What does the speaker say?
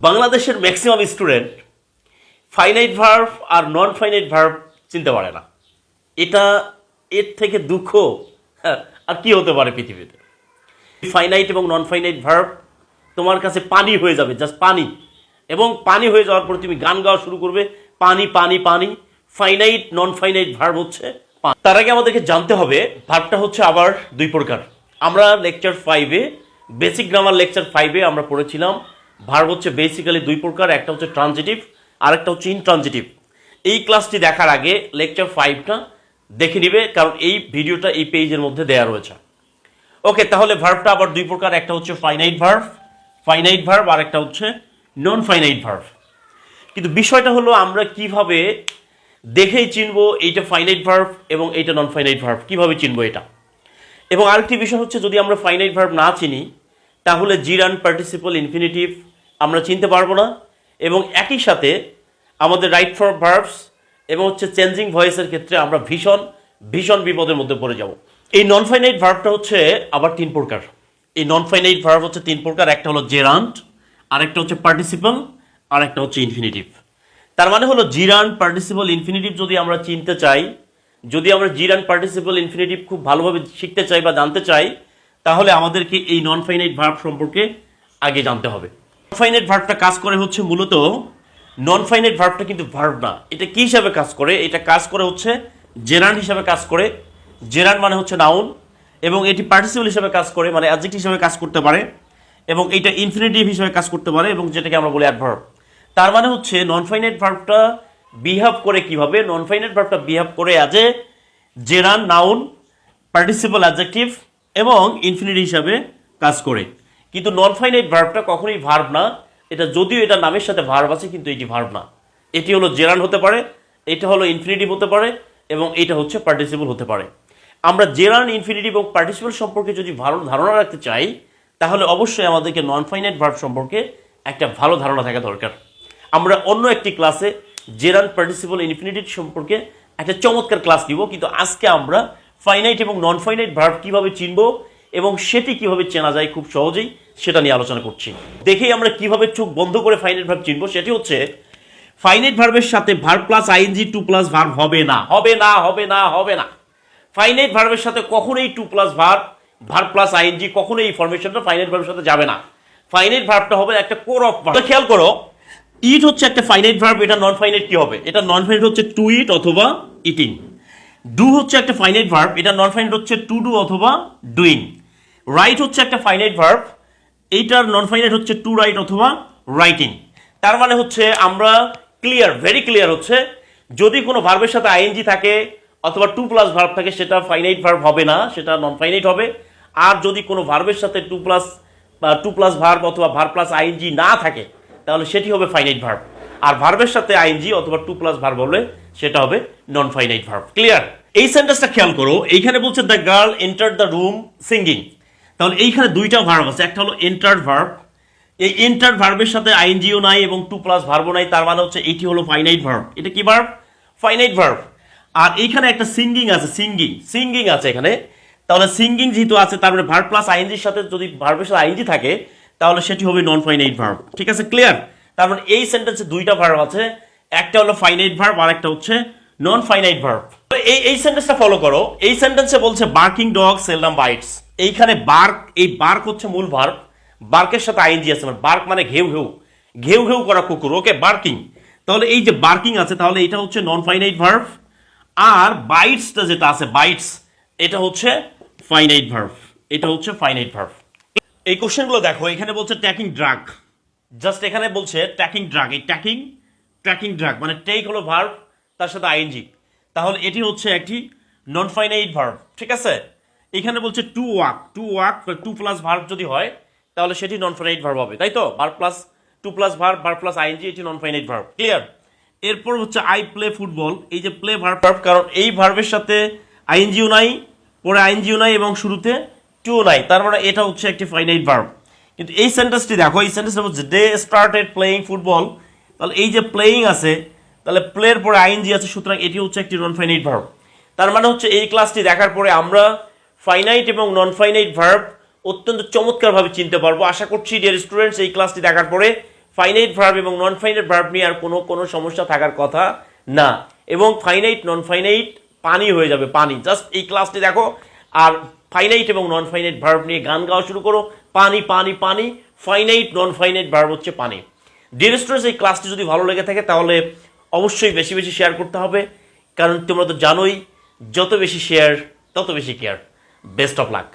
বাংলাদেশের maximum student finite verb আর non finite verb চিনতে পারে না। এটা এর থেকে দুঃখ আর কি হতে পারে পৃথিবীতে। ফাইনাইট এবং নন ফাইনাইট ভার্ব তোমার কাছে পানি হয়ে যাবে, জাস্ট পানি, এবং পানি হয়ে যাওয়ার পর তুমি গান গাওয়া শুরু করবে, পানি পানি পানি। ফাইনাইট নন ফাইনাইট ভার্ব হচ্ছে পানি। তার আগে আমাদেরকে জানতে হবে ভার্বটা হচ্ছে আবার দুই প্রকার। আমরা লেকচার 5-এ বেসিক গ্রামার লেকচার 5-এ আমরা পড়েছিলাম ভার্ব হচ্ছে বেসিক্যালি দুই প্রকার, একটা হচ্ছে ট্রানজিটিভ আর একটা হচ্ছে ইনট্রানজিটিভ। এই ক্লাসটি দেখার আগে লেকচার 5টা দেখে নিবে, কারণ এই ভিডিওটা এই পেজের মধ্যে দেওয়া রয়েছে। ওকে, তাহলে ভার্বটা আবার দুই প্রকার, একটা হচ্ছে ফাইনাইট ভার্ব আর একটা হচ্ছে নন ফাইনাইট ভার্ব। কিন্তু বিষয়টা হলো আমরা কিভাবে দেখেই চিনবো এইটা ফাইনাইট ভার্ব এবং এইটা নন ফাইনাইট ভার্ব, কিভাবে চিনবো এটা। এবং আরেকটি বিষয় হচ্ছে যদি আমরা ফাইনাইট ভার্ব না চিনি তাহলে জিরান পার্টিসিপল ইনফিনিটিভ আমরা চিনতে পারবো না, এবং একই সাথে আমাদের রাইট ফর ভার্বস এবং হচ্ছে চেঞ্জিং ভয়েসের ক্ষেত্রে আমরা ভীষণ ভীষণ বিপদের মধ্যে পড়ে যাব। এই নন ফাইনাইট ভার্বটা হচ্ছে আবার তিন প্রকার। এই নন ফাইনাইট ভার্ব হচ্ছে তিন প্রকার, একটা হলো জেরান্ট, আরেকটা হচ্ছে পার্টিসিপল, আর একটা হচ্ছে ইনফিনিটিভ। তার মানে হলো জিরান পার্টিসিপল ইনফিনিটিভ যদি আমরা চিনতে চাই, যদি আমরা জিরান পার্টিসিপল ইনফিনিটিভ খুব ভালোভাবে শিখতে চাই বা জানতে চাই, তাহলে আমাদেরকে এই নন ফাইনাইট ভার্ব সম্পর্কে আগে জানতে হবে। নন ফাইনাইট ভার্বটা কাজ করে হচ্ছে মূলত, নন ফাইনাইট ভার্বটা কিন্তু ভার্ব না। এটা কি হিসাবে কাজ করে? এটা কাজ করে হচ্ছে জেরান্ট হিসাবে কাজ করে। জেরান্ট মানে হচ্ছে নাউন, এবং এটি পার্টিসিপল হিসাবে কাজ করে, মানে অ্যাডজেক্টিভ হিসাবে কাজ করতে পারে, এবং এটা ইনফিনিটিভ হিসাবে কাজ করতে পারে, এবং যেটাকে আমরা বলি অ্যাডভার্ব। তার মানে হচ্ছে নন ফাইনাইট ভার্বটা বিহেভ করে কিভাবে? নন ফাইনাইট ভার্বটা বিহেভ করে as a gerund, noun, participle, adjective এবং ইনফিনিটিভ হিসাবে কাজ করে। কিন্তু নন ফাইনাইট ভার্বটা কখনোই ভার্ব না। এটা যদিও এটা নামের সাথে ভার্ব আছে, কিন্তু এটি ভার্ব না। এটি হলো জেরান্ট হতে পারে, এটা হলো ইনফিনিটিভ হতে পারে, এবং এটা হচ্ছে পার্টিসিপল হতে পারে। আমরা জেরান্ট, ইনফিনিটিভ এবং পার্টিসিপল সম্পর্কে যদি ভালো ধারণা রাখতে চাই, তাহলে অবশ্যই আমাদেরকে নন ফাইনাইট ভার্ব সম্পর্কে একটা ভালো ধারণা থাকা দরকার। আমরা অন্য একটি ক্লাসে জেরান্ট, পার্টিসিপল, ইনফিনিটিভ সম্পর্কে একটা চমৎকার ক্লাস দিব, কিন্তু আজকে আমরা ফাইনাইট এবং নন ফাইনাইট ভার্ব কিভাবে চিনব এবং সেটি কিভাবে চেনা যায় খুব সহজেই, সেটা নিয়ে আলোচনা করছি। দেখেই আমরা কিভাবে চোখ বন্ধ করে ফাইনাইট ভার্ব চিনব। সেটি হচ্ছে ফাইনাইট ভার্বের সাথে verb plus ING to plus verb হবে না, হবে না, হবে না, হবে না। ফাইনাইট ভার্বের সাথে কখনোই to plus verb, verb plus ING, কখনোই এই ফরমেশনটা ফাইনাইট ভার্বের সাথে যাবে না। ফাইনাইট ভার্বটা হবে একটা কোর অফ ভার্ব। খেয়াল করো, ইট হচ্ছে একটা ফাইনাইট ভার্ব, এটা নন ফাইনাইট কি হবে? এটা নন ফাইনাইট হচ্ছে টু ইট অথবা ইটিং। ডু হচ্ছে একটা ফাইনাইট ভার্ব, এটা নন ফাইনাইট হচ্ছে টু ডু অথবা ডুইং। রাইট হচ্ছে একটা ফাইনাইট ভার্ব, এইটার নন ফাইনাইট হচ্ছে টু রাইট অথবা রাইটিং। তার মানে হচ্ছে আমরা ক্লিয়ার, ভেরি ক্লিয়ার হচ্ছে যদি কোনো ভার্বের সাথে আইএনজি থাকে অথবা টু প্লাস ভার্ব থাকে, সেটা ফাইনাইট ভার্ব হবে না, সেটা নন ফাইনাইট হবে। আর যদি কোনো ভার্বের সাথে টু প্লাস ভার্ব অথবা ভার্ব প্লাস আইএনজি না থাকে, তাহলে সেটি হবে ফাইনাইট ভার্ব। আর ভার্বের সাথে আইএনজি অথবা টু প্লাস ভার্ব হলে সেটা হবে নন ফাইনাইট ভার্ব। ক্লিয়ার? এই সেন্টেন্সটা খেয়াল করো, এইখানে বলছে the girl entered the room singing. তাহলে এইখানে দুইটা ভার্ব আছে, একটা হলো এন্টার্ড ভার্ব। এই এন্টার্ড ভার্বের সাথে আইএনজিও নাই এবং টু প্লাস ভার্বও নাই, তার মানে হচ্ছে এটি হলো ফাইনাইট ভার্ব। এটা কি ভার্ব? Finite verb. আর এইখানে একটা সিঙ্গিং আছে, সিঙ্গিং আছে এখানে। তাহলে সিঙ্গিং যেহেতু আছে, তার মানে ভার্ব প্লাস আইএনজির সাথে যদি ভার্বের সাথে আইএনজি থাকে, তাহলে সেটি হবে নন ফাইনাইট ভার্ব। ঠিক আছে, ক্লিয়ার? তার মানে এই সেন্টেন্সে দুইটা ভার্ব আছে, একটা হলো ফাইনাইট ভার্ব আর একটা হচ্ছে নন ফাইনাইট ভার্ব। এই সেন্টেন্সটা ফলো করো। এই সেন্টেন্সে বলছে বার্কিং ডগ সেলডম বাইটস। এইখানে বার্ক, এই বার্ক হচ্ছে মূল ভার্ব, বার্কের সাথে আইএনজি আছে, মানে বার্ক মানে ঘেউ ঘেউ, ঘেউ ঘেউ করা কুকুর। ওকে, বার্কিং। তাহলে এই যে বার্কিং আছে, তাহলে এটা হচ্ছে নন ফাইনাইট ভার্ব। আর বাইটসটা যেটা আছে, বাইটস, এটা হচ্ছে ফাইনাইট ভার্ব। এটা হচ্ছে ফাইনাইট ভার্ব। এই কোশ্চেনগুলো দেখো, এখানে বলছে ট্যাকিং ড্রাগ, জাস্ট এখানে বলছে ট্যাকিং ড্রাগ। এই ট্যাকিং ড্রাগ মানে টেক হলো ভার্ব, তার সাথে আইএনজি, তাহলে এটি হচ্ছে একটি নন ফাইনাইট ভার্ব। ঠিক আছে? এখানে বলছে to walk, to plus verb যদি হয় তাহলে সেটি নন ফাইনাইট ভার্ব হবে, তাই তো? Verb plus to plus verb plus ING, এটি নন ফাইনাইট ভার্ব। ক্লিয়ার? এরপর হচ্ছে আই প্লে ফুটবল। এই যে প্লে ভার্ব, কারণ এই ভার্বের সাথে আইএনজিও নাই, পরে আইএনজিও নাই এবং শুরুতে টুও নাই, তার মানে এটা হচ্ছে একটি ফাইনাইট ভার্ব। কিন্তু এই সেন্টেন্সটি দেখো, এই সেন্টেন্সটা বলছে দে স্টার্টেড প্লেইং ফুটবল। তাহলে এই যে প্লেইং আছে, তাহলে প্লের পরে আইএনজি আছে, সুতরাং এটি হচ্ছে একটি নন ফাইনাইট ভার্ব। তার মানে হচ্ছে এই ক্লাসটি দেখার পরে আমরা ফাইনাইট এবং নন ফাইনাইট ভার্ব অত্যন্ত চমৎকারভাবে চিনতে পারবো। আশা করছি ডিয়ার স্টুডেন্টস, এই ক্লাসটি দেখার পরে ফাইনাইট ভার্ব এবং নন ফাইনাইট ভার্ব নিয়ে আর কোনো সমস্যা থাকার কথা না। এবং ফাইনাইট নন ফাইনাইট পানি হয়ে যাবে, পানি। জাস্ট এই ক্লাসটি দেখো আর ফাইনাইট এবং নন ফাইনাইট ভার্ব নিয়ে গান গাওয়া শুরু করো, পানি পানি পানি। ফাইনাইট নন ফাইনাইট ভার্ব হচ্ছে পানি। ডিয়ার স্টুডেন্টস, এই ক্লাসটি যদি ভালো লেগে থাকে তাহলে অবশ্যই বেশি বেশি শেয়ার করতে হবে, কারণ তোমরা তো জানোই যত বেশি শেয়ার তত বেশি কেয়ার। Best of luck.